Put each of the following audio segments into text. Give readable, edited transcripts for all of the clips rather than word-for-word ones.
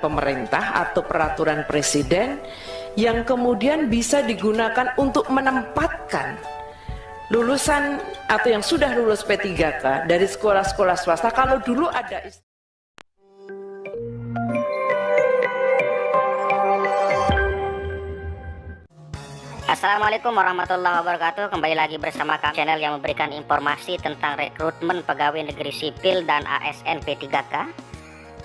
pemerintah atau peraturan presiden yang kemudian bisa digunakan untuk menempatkan lulusan atau yang sudah lulus P3K dari sekolah-sekolah swasta. Kalau dulu ada Assalamualaikum warahmatullahi wabarakatuh. Kembali lagi bersama kami, channel yang memberikan informasi tentang rekrutmen pegawai negeri sipil dan ASN P3K.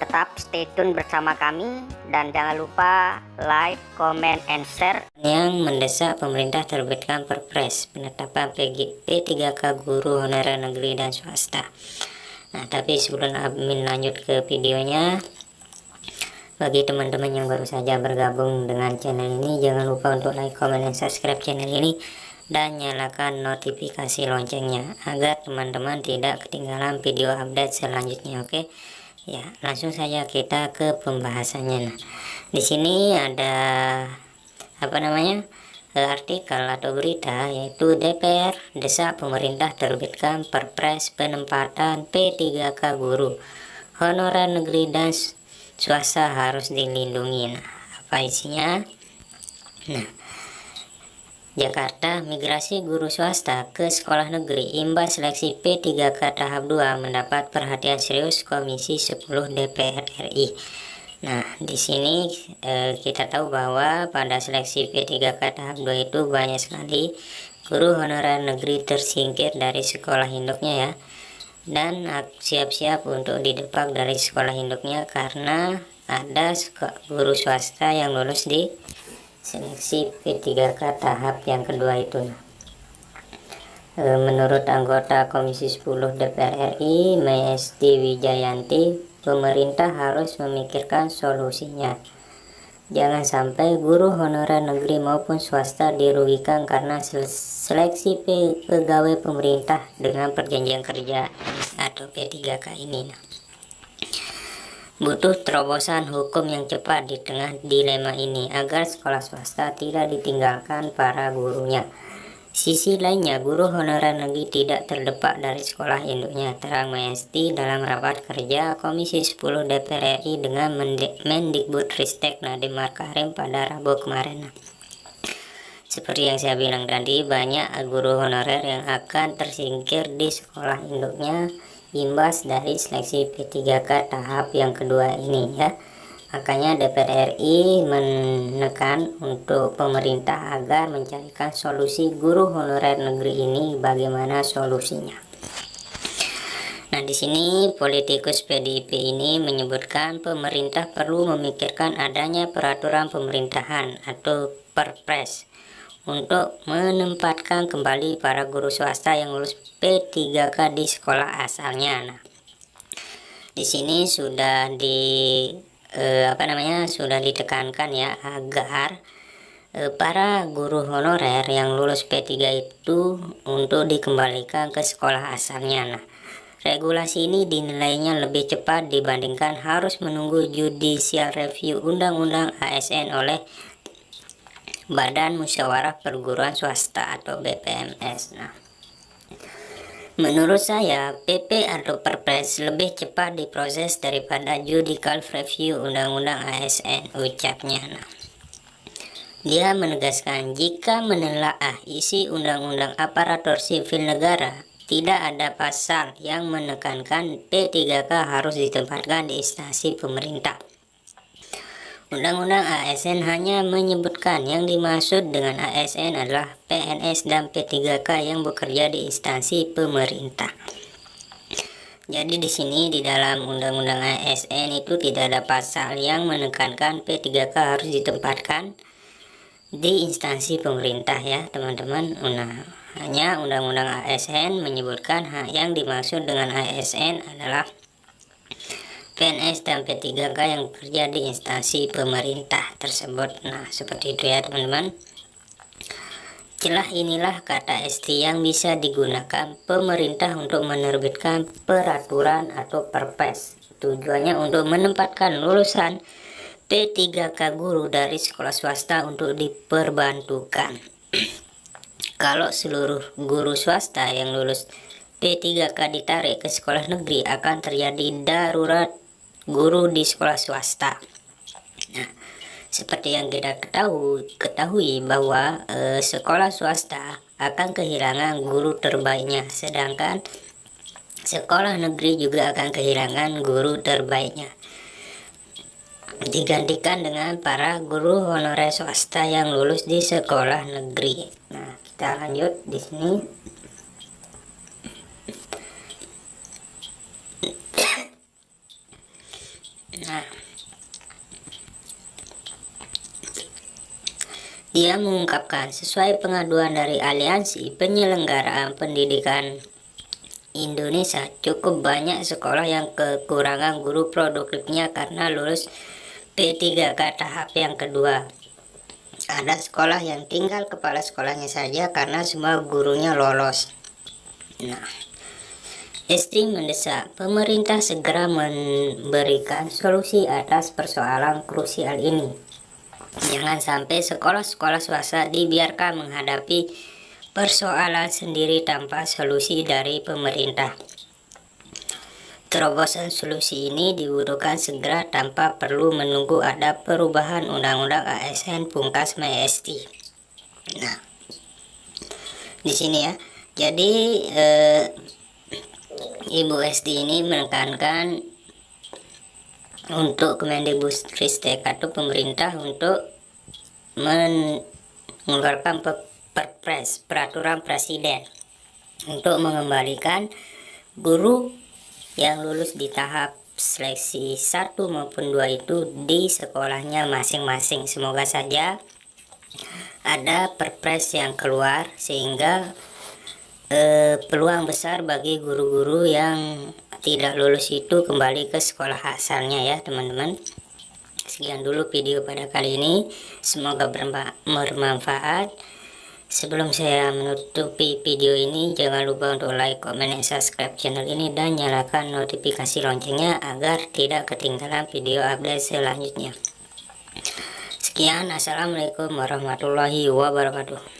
Tetap stay tune bersama kami dan jangan lupa like, comment, and share. Yang mendesak pemerintah terbitkan Perpres penetapan P3K guru honorer negeri dan swasta. Nah, tapi sebelum admin lanjut ke videonya, bagi teman-teman yang baru saja bergabung dengan channel ini, jangan lupa untuk like, comment, dan subscribe channel ini dan nyalakan notifikasi loncengnya agar teman-teman tidak ketinggalan video update selanjutnya. Oke ya, langsung saja kita ke pembahasannya. Nah, di sini ada artikel atau berita, yaitu DPR desak pemerintah terbitkan Perpres penempatan P3K guru honorer negeri dan swasta harus dilindungi. Nah, apa isinya? Nah, Jakarta, migrasi guru swasta ke sekolah negeri imbas seleksi P3K tahap 2 mendapat perhatian serius Komisi 10 DPR RI. Nah, di sini kita tahu bahwa pada seleksi P3K tahap 2 itu banyak sekali guru honorer negeri tersingkir dari sekolah induknya ya, dan siap-siap untuk didepak dari sekolah induknya karena ada guru swasta yang lulus di seleksi P3K tahap yang kedua itu. Menurut anggota Komisi 10 DPR RI, Mayesti Wijayanti, pemerintah harus memikirkan solusinya. Jangan sampai guru honorer negeri maupun swasta dirugikan karena seleksi pegawai pemerintah dengan perjanjian kerja atau P3K ini. Butuh terobosan hukum yang cepat di tengah dilema ini agar sekolah swasta tidak ditinggalkan para gurunya. Sisi lainnya, guru honorer negeri tidak terdepak dari sekolah induknya, terang Mayesti dalam rapat kerja Komisi 10 DPR RI dengan Mendikbudristek Nadiem Makarim pada Rabu kemarin. Seperti yang saya bilang tadi, banyak guru honorer yang akan tersingkir di sekolah induknya imbas dari seleksi P3K tahap yang kedua ini ya. Makanya DPR RI menekan untuk pemerintah agar mencarikan solusi guru honorer negeri ini. Bagaimana solusinya? Nah, di sini politikus PDIP ini menyebutkan pemerintah perlu memikirkan adanya peraturan pemerintahan atau Perpres untuk menempatkan kembali para guru swasta yang lulus P3K di sekolah asalnya. Nah, di sini sudah sudah ditekankan ya agar para guru honorer yang lulus P3 itu untuk dikembalikan ke sekolah asalnya. Nah, regulasi ini dinilainya lebih cepat dibandingkan harus menunggu judicial review Undang-Undang ASN oleh Badan Musyawarah Perguruan Swasta atau BPMS. Nah, menurut saya PP atau Perpres lebih cepat diproses daripada judicial review Undang-Undang ASN, ucapnya. Nah, dia menegaskan jika menelaah isi Undang-Undang Aparatur Sipil Negara, tidak ada pasal yang menekankan P3K harus ditempatkan di instansi pemerintah. Undang-Undang ASN hanya menyebutkan yang dimaksud dengan ASN adalah PNS dan P3K yang bekerja di instansi pemerintah. Jadi di sini di dalam Undang-Undang ASN itu tidak ada pasal yang menekankan P3K harus ditempatkan di instansi pemerintah ya teman-teman. Nah, hanya Undang-Undang ASN menyebutkan yang dimaksud dengan ASN adalah PNS dan P3K yang bekerja di instansi pemerintah tersebut. Nah, seperti itu ya teman-teman. Celah inilah kata Esti yang bisa digunakan pemerintah untuk menerbitkan peraturan atau Perpres. Tujuannya untuk menempatkan lulusan P3K guru dari sekolah swasta untuk diperbantukan. Kalau seluruh guru swasta yang lulus P3K ditarik ke sekolah negeri, akan terjadi darurat guru di sekolah swasta. Nah, seperti yang kita ketahui bahwa sekolah swasta akan kehilangan guru terbaiknya, sedangkan sekolah negeri juga akan kehilangan guru terbaiknya, digantikan dengan para guru honorer swasta yang lulus di sekolah negeri. Nah, kita lanjut di sini. Nah, dia mengungkapkan, sesuai pengaduan dari Aliansi Penyelenggaraan Pendidikan Indonesia, cukup banyak sekolah yang kekurangan guru produktifnya karena lulus P3K tahap yang kedua. Ada sekolah yang tinggal kepala sekolahnya saja karena semua gurunya lolos. Nah, Estri mendesak pemerintah segera memberikan solusi atas persoalan krusial ini. Jangan sampai sekolah-sekolah swasta dibiarkan menghadapi persoalan sendiri tanpa solusi dari pemerintah. Terobosan solusi ini dibutuhkan segera tanpa perlu menunggu ada perubahan Undang-Undang ASN Pungkas Esti. Nah, di sini ya. Jadi Ibu Esti ini menekankan untuk Kemendikbudristek atau pemerintah untuk mengeluarkan perpres, peraturan presiden untuk mengembalikan guru yang lulus di tahap seleksi 1 maupun 2 itu di sekolahnya masing-masing. Semoga saja ada perpres yang keluar sehingga peluang besar bagi guru-guru yang tidak lulus itu kembali ke sekolah asalnya ya teman-teman. Sekian dulu video pada kali ini, semoga bermanfaat. Sebelum saya menutupi video ini, jangan lupa untuk like, comment, dan subscribe channel ini dan nyalakan notifikasi loncengnya agar tidak ketinggalan video update selanjutnya. Sekian, assalamualaikum warahmatullahi wabarakatuh.